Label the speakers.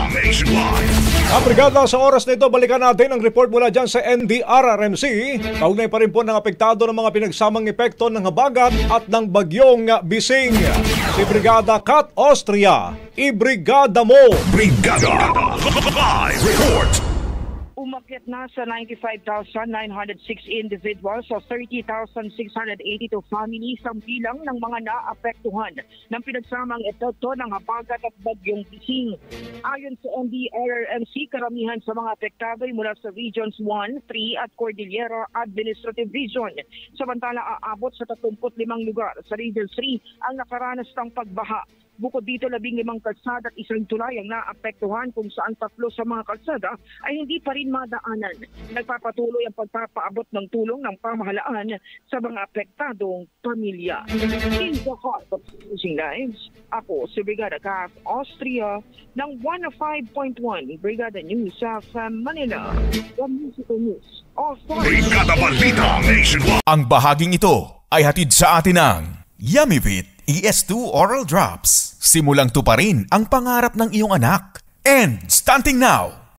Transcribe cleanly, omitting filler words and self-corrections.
Speaker 1: nationwide.
Speaker 2: Ang brigada sa oras na ito, balikan natin ang report mula dyan sa NDRRMC. Kaugnay pa rin po ng apektado ng mga pinagsamang epekto ng habagat at ng bagyong Bising. Si Brigada Kat Austria, ibrigada mo!
Speaker 1: Brigada Live Report.
Speaker 3: Umakyat na sa 95,906 individuals o 30,682 families ang bilang ng mga naapektuhan ng pinagsamang epekto ng habagat at bagyong Bising. Ayon sa NDRRMC, karamihan sa mga apektado ay mula sa Regions 1, 3 at Cordillera Administrative Region. Samantala, aabot sa 35 lugar sa Region 3 ang nakaranas ng pagbaha. Bukod dito, 15 kalsada at isang tulay ang naapektuhan kung saan 3 sa mga kalsada ay hindi pa rin madaanan. Nagpapatuloy ang pagpapaabot ng tulong ng pamahalaan sa mga apektadong pamilya. In the heart of Losing Lives, ako si Brigada Kat Austria ng 105.1 Brigada News sa Manila. The Musical News of
Speaker 1: Brigada Balita Nationwide.
Speaker 4: Ang bahaging ito ay hatid sa atin ng Yummyvit ES2 Oral Drops. Simulang tuparin ang pangarap ng iyong anak. And stunting now,